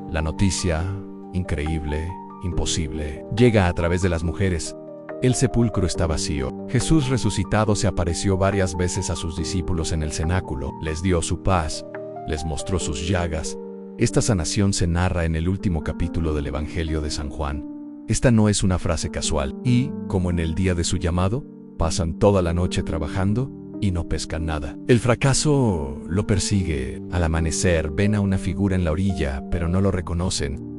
la noticia, increíble, imposible, llega a través de las mujeres. El sepulcro está vacío. Jesús resucitado se apareció varias veces a sus discípulos en el cenáculo, les dio su paz, les mostró sus llagas. Esta sanación se narra en el último capítulo del Evangelio de San Juan. Esta no es una frase casual. Y, como en el día de su llamado, pasan toda la noche trabajando y no pescan nada. El fracaso lo persigue. Al amanecer ven a una figura en la orilla, pero no lo reconocen.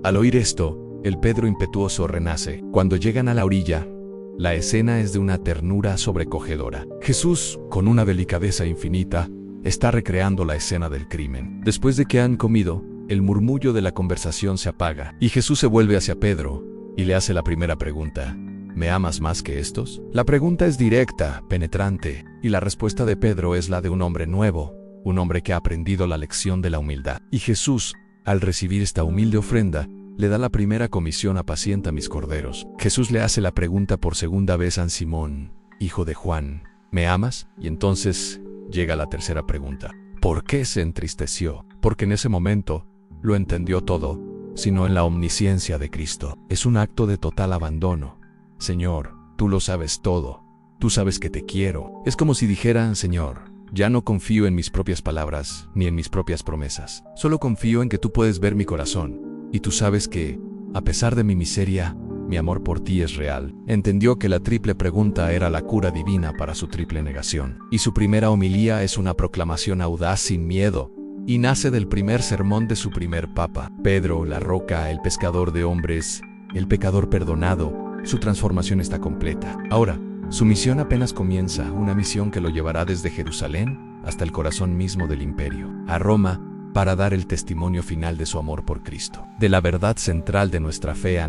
Al oír esto, el Pedro impetuoso renace. Cuando llegan a la orilla, la escena es de una ternura sobrecogedora. Jesús, con una delicadeza infinita, está recreando la escena del crimen. Después de que han comido, el murmullo de la conversación se apaga, y Jesús se vuelve hacia Pedro y le hace la primera pregunta. ¿Me amas más que estos? La pregunta es directa, penetrante, y la respuesta de Pedro es la de un hombre nuevo, un hombre que ha aprendido la lección de la humildad. Y Jesús, al recibir esta humilde ofrenda, le da la primera comisión: apacienta mis corderos. Jesús le hace la pregunta por segunda vez a Simón, hijo de Juan, ¿me amas? Y entonces llega la tercera pregunta. ¿Por qué se entristeció? Porque en ese momento lo entendió todo, sino en la omnisciencia de Cristo. Es un acto de total abandono. Señor, tú lo sabes todo. Tú sabes que te quiero. Es como si dijeran, Señor, ya no confío en mis propias palabras ni en mis propias promesas. Solo confío en que tú puedes ver mi corazón. Y tú sabes que, a pesar de mi miseria, mi amor por ti es real. Entendió que la triple pregunta era la cura divina para su triple negación. Y su primera homilía es una proclamación audaz sin miedo, y nace del primer sermón de su primer papa. Pedro, la roca, el pescador de hombres, el pecador perdonado, su transformación está completa. Ahora, su misión apenas comienza, una misión que lo llevará desde Jerusalén hasta el corazón mismo del imperio, a Roma, para dar el testimonio final de su amor por Cristo, de la verdad central de nuestra fe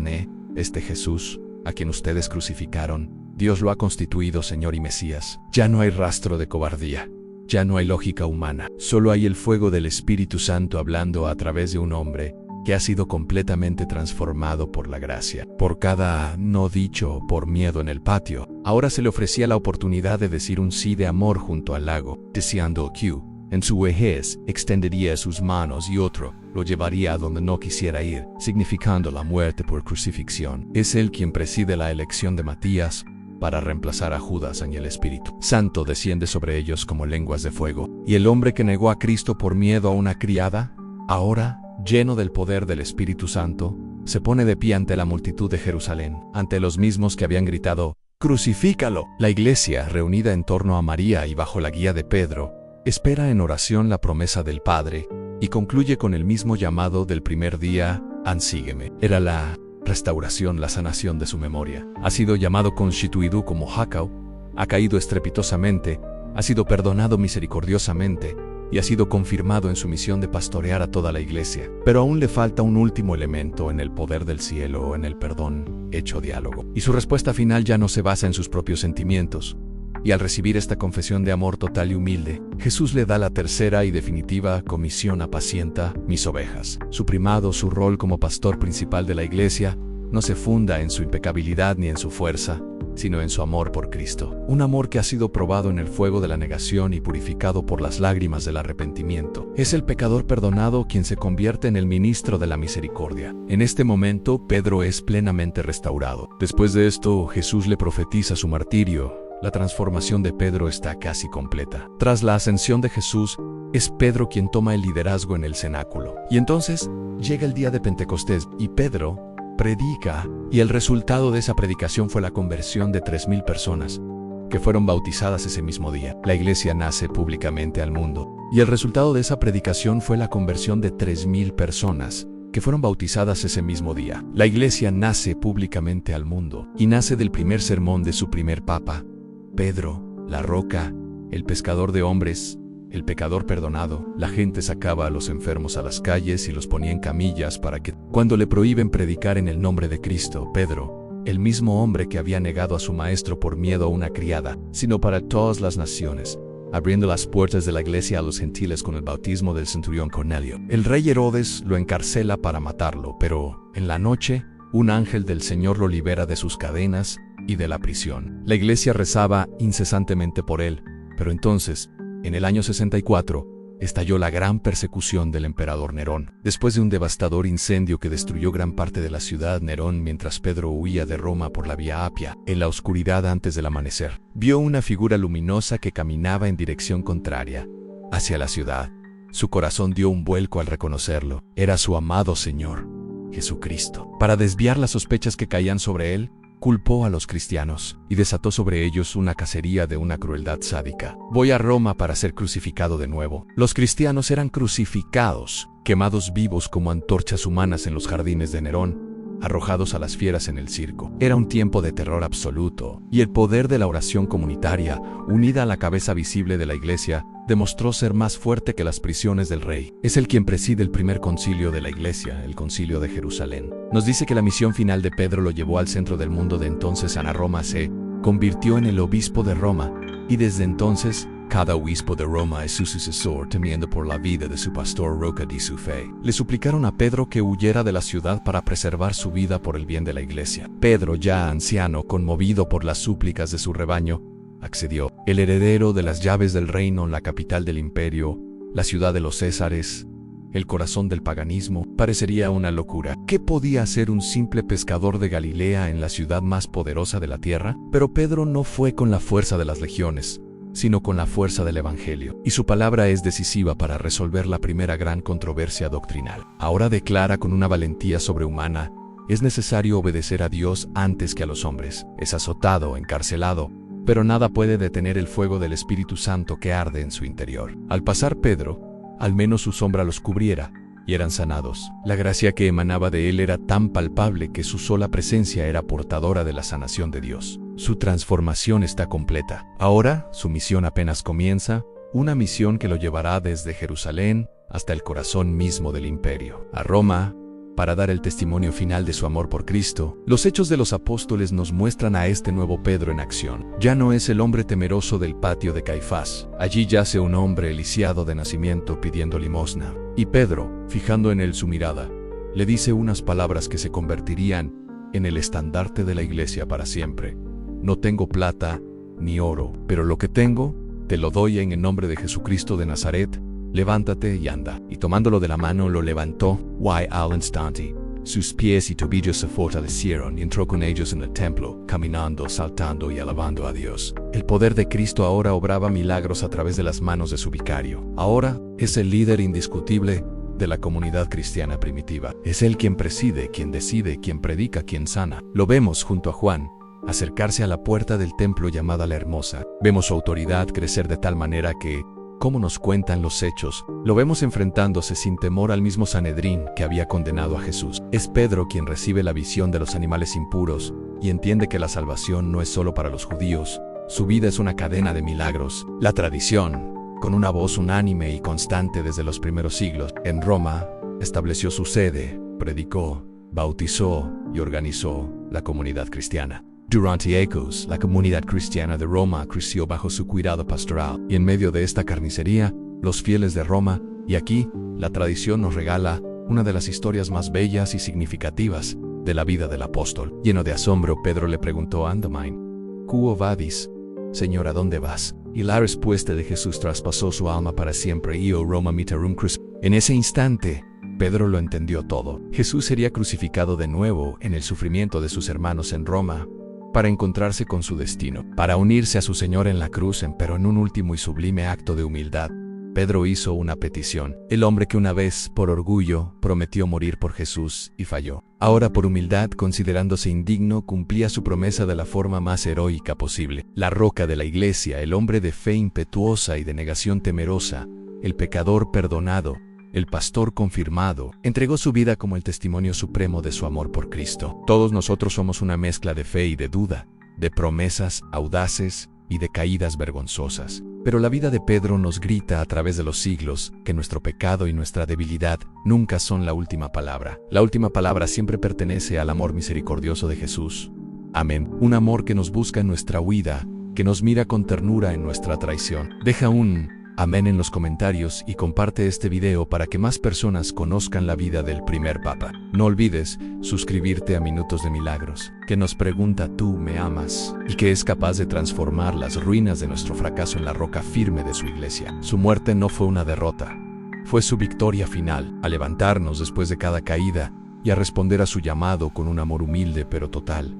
este Jesús, a quien ustedes crucificaron. Dios lo ha constituido Señor y Mesías. Ya no hay rastro de cobardía, ya no hay lógica humana, solo hay el fuego del Espíritu Santo hablando a través de un hombre que ha sido completamente transformado por la gracia. Por cada no dicho por miedo en el patio, ahora se le ofrecía la oportunidad de decir un sí de amor junto al lago, deseando que en su vejez extendería sus manos y otro lo llevaría a donde no quisiera ir, significando la muerte por crucifixión. Es él quien preside la elección de Matías para reemplazar a Judas, y el Espíritu Santo desciende sobre ellos como lenguas de fuego. Y el hombre que negó a Cristo por miedo a una criada, ahora, lleno del poder del Espíritu Santo, se pone de pie ante la multitud de Jerusalén, ante los mismos que habían gritado, ¡crucifícalo! La iglesia, reunida en torno a María y bajo la guía de Pedro, espera en oración la promesa del Padre y concluye con el mismo llamado del primer día, sígueme. Era la restauración, la sanación de su memoria. Ha sido llamado constituido como Jacau, ha caído estrepitosamente, ha sido perdonado misericordiosamente y ha sido confirmado en su misión de pastorear a toda la iglesia. Pero aún le falta un último elemento en el poder del cielo o en el perdón hecho diálogo. Y su respuesta final ya no se basa en sus propios sentimientos. Y al recibir esta confesión de amor total y humilde, Jesús le da la tercera y definitiva comisión: apacienta mis ovejas. Su primado, su rol como pastor principal de la iglesia, no se funda en su impecabilidad ni en su fuerza, sino en su amor por Cristo. Un amor que ha sido probado en el fuego de la negación y purificado por las lágrimas del arrepentimiento. Es el pecador perdonado quien se convierte en el ministro de la misericordia. En este momento, Pedro es plenamente restaurado. Después de esto, Jesús le profetiza su martirio. La transformación de Pedro está casi completa. Tras la ascensión de Jesús, es Pedro quien toma el liderazgo en el cenáculo. Y entonces, llega el día de Pentecostés, y Pedro predica, y el resultado de esa predicación fue la conversión de 3,000 personas, que fueron bautizadas ese mismo día. La iglesia nace públicamente al mundo, y el resultado de esa predicación fue la conversión de 3,000 personas, que fueron bautizadas ese mismo día. La iglesia nace públicamente al mundo, y nace del primer sermón de su primer papa, Pedro, la roca, el pescador de hombres, el pecador perdonado. La gente sacaba a los enfermos a las calles y los ponía en camillas para que, cuando le prohíben predicar en el nombre de Cristo, Pedro, el mismo hombre que había negado a su maestro por miedo a una criada, sino para todas las naciones, abriendo las puertas de la iglesia a los gentiles con el bautismo del centurión Cornelio. El rey Herodes lo encarcela para matarlo, pero en la noche, un ángel del Señor lo libera de sus cadenas y de la prisión. La iglesia rezaba incesantemente por él, pero entonces, en el año 64, estalló la gran persecución del emperador Nerón. Después de un devastador incendio que destruyó gran parte de la ciudad, Nerón, mientras Pedro huía de Roma por la Vía Apia, en la oscuridad antes del amanecer, vio una figura luminosa que caminaba en dirección contraria, hacia la ciudad. Su corazón dio un vuelco al reconocerlo. Era su amado Señor, Jesucristo. Para desviar las sospechas que caían sobre él, culpó a los cristianos y desató sobre ellos una cacería de una crueldad sádica. Voy a Roma para ser crucificado de nuevo. Los cristianos eran crucificados, quemados vivos como antorchas humanas en los jardines de Nerón, arrojados a las fieras en el circo. Era un tiempo de terror absoluto, y el poder de la oración comunitaria, unida a la cabeza visible de la iglesia, demostró ser más fuerte que las prisiones del rey. Es él quien preside el primer concilio de la iglesia, el concilio de Jerusalén. Nos dice que la misión final de Pedro lo llevó al centro del mundo. De entonces a Roma se convirtió en el obispo de Roma, y desde entonces, cada obispo de Roma es su sucesor, temiendo por la vida de su pastor, roca de su fe. Le suplicaron a Pedro que huyera de la ciudad para preservar su vida por el bien de la iglesia. Pedro, ya anciano, conmovido por las súplicas de su rebaño, accedió. El heredero de las llaves del reino, la capital del imperio, la ciudad de los Césares, el corazón del paganismo, parecería una locura. ¿Qué podía hacer un simple pescador de Galilea en la ciudad más poderosa de la tierra? Pero Pedro no fue con la fuerza de las legiones, sino con la fuerza del Evangelio, y su palabra es decisiva para resolver la primera gran controversia doctrinal. Ahora declara con una valentía sobrehumana: Es necesario obedecer a Dios antes que a los hombres. Es azotado, encarcelado, pero nada puede detener el fuego del Espíritu Santo que arde en su interior. Al pasar Pedro, al menos su sombra los cubriera, y eran sanados. La gracia que emanaba de él era tan palpable que su sola presencia era portadora de la sanación de Dios. Su transformación está completa. Ahora, su misión apenas comienza, una misión que lo llevará desde Jerusalén hasta el corazón mismo del imperio, a Roma, para dar el testimonio final de su amor por Cristo. Los Hechos de los Apóstoles nos muestran a este nuevo Pedro en acción. Ya no es el hombre temeroso del patio de Caifás. Allí yace un hombre lisiado de nacimiento pidiendo limosna. Y Pedro, fijando en él su mirada, le dice unas palabras que se convertirían en el estandarte de la iglesia para siempre. No tengo plata ni oro, pero lo que tengo, te lo doy en el nombre de Jesucristo de Nazaret. Levántate y anda. Y tomándolo de la mano lo levantó, y al instante sus pies y tobillos se fortalecieron y entró con ellos en el templo, caminando, saltando y alabando a Dios. El poder de Cristo ahora obraba milagros a través de las manos de su vicario. Ahora es el líder indiscutible de la comunidad cristiana primitiva. Es él quien preside, quien decide, quien predica, quien sana. Lo vemos junto a Juan acercarse a la puerta del templo llamada La Hermosa. Vemos su autoridad crecer de tal manera que, como nos cuentan los hechos, lo vemos enfrentándose sin temor al mismo Sanedrín que había condenado a Jesús. Es Pedro quien recibe la visión de los animales impuros y entiende que la salvación no es solo para los judíos. Su vida es una cadena de milagros. La tradición, con una voz unánime y constante desde los primeros siglos, en Roma, estableció su sede, predicó, bautizó y organizó la comunidad cristiana. Durante Ecos, la comunidad cristiana de Roma creció bajo su cuidado pastoral, y en medio de esta carnicería, los fieles de Roma, y aquí, la tradición nos regala una de las historias más bellas y significativas de la vida del apóstol. Lleno de asombro, Pedro le preguntó a Andamain, «¿Quo vadis? Señor, ¿a dónde vas?» Y la respuesta de Jesús traspasó su alma para siempre. Io Roma mitarum cruz. En ese instante, Pedro lo entendió todo. Jesús sería crucificado de nuevo en el sufrimiento de sus hermanos en Roma, para encontrarse con su destino, para unirse a su Señor en la cruz, pero en un último y sublime acto de humildad, Pedro hizo una petición. El hombre que una vez, por orgullo, prometió morir por Jesús y falló. Ahora, por humildad, considerándose indigno, cumplía su promesa de la forma más heroica posible. La roca de la iglesia, el hombre de fe impetuosa y de negación temerosa, el pecador perdonado, el pastor confirmado, entregó su vida como el testimonio supremo de su amor por Cristo. Todos nosotros somos una mezcla de fe y de duda, de promesas audaces y de caídas vergonzosas. Pero la vida de Pedro nos grita a través de los siglos que nuestro pecado y nuestra debilidad nunca son la última palabra. La última palabra siempre pertenece al amor misericordioso de Jesús. Amén. Un amor que nos busca en nuestra huida, que nos mira con ternura en nuestra traición. Deja un amén en los comentarios y comparte este video para que más personas conozcan la vida del primer papa. No olvides suscribirte a Minutos de Milagros, que nos pregunta ¿tú me amas? Y que es capaz de transformar las ruinas de nuestro fracaso en la roca firme de su iglesia. Su muerte no fue una derrota, fue su victoria final, a levantarnos después de cada caída y a responder a su llamado con un amor humilde pero total,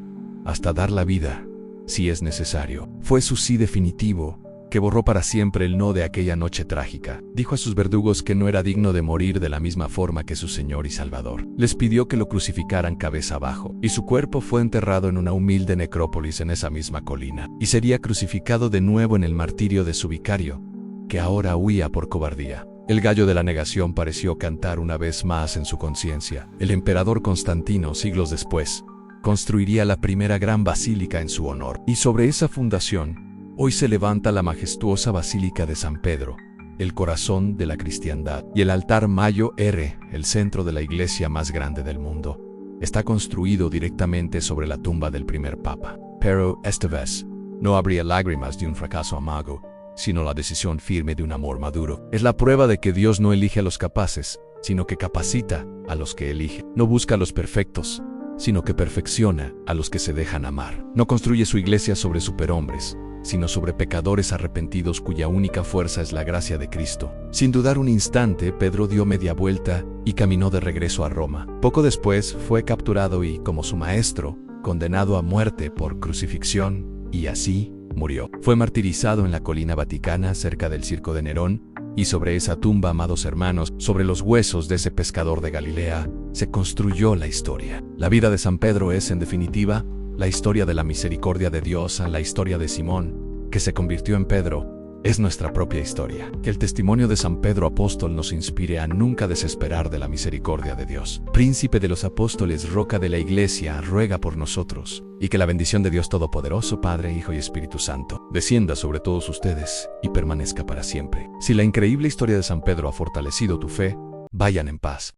hasta dar la vida, si es necesario. Fue su sí definitivo, que borró para siempre el no de aquella noche trágica. Dijo a sus verdugos que no era digno de morir de la misma forma que su Señor y Salvador. Les pidió que lo crucificaran cabeza abajo, y su cuerpo fue enterrado en una humilde necrópolis en esa misma colina. Y sería crucificado de nuevo en el martirio de su vicario, que ahora huía por cobardía. El gallo de la negación pareció cantar una vez más en su conciencia. El emperador Constantino, siglos después, construiría la primera gran basílica en su honor. Y sobre esa fundación, hoy se levanta la majestuosa Basílica de San Pedro, el corazón de la cristiandad, y el altar Mayo R, el centro de la iglesia más grande del mundo, está construido directamente sobre la tumba del primer papa. Pero esta vez, no habría lágrimas de un fracaso amargo, sino la decisión firme de un amor maduro. Es la prueba de que Dios no elige a los capaces, sino que capacita a los que elige. No busca a los perfectos, sino que perfecciona a los que se dejan amar. No construye su iglesia sobre superhombres, sino sobre pecadores arrepentidos cuya única fuerza es la gracia de Cristo. Sin dudar un instante, Pedro dio media vuelta y caminó de regreso a Roma. Poco después fue capturado y, como su maestro, condenado a muerte por crucifixión, y así murió. Fue martirizado en la colina vaticana cerca del Circo de Nerón, Y sobre esa tumba, amados hermanos, sobre los huesos de ese pescador de Galilea, se construyó la historia. La vida de San Pedro es, en definitiva, la historia de la misericordia de Dios. La historia de Simón, que se convirtió en Pedro, es nuestra propia historia. Que el testimonio de San Pedro apóstol nos inspire a nunca desesperar de la misericordia de Dios. Príncipe de los apóstoles, roca de la Iglesia, ruega por nosotros. Y que la bendición de Dios Todopoderoso, Padre, Hijo y Espíritu Santo, descienda sobre todos ustedes y permanezca para siempre. Si la increíble historia de San Pedro ha fortalecido tu fe, vayan en paz.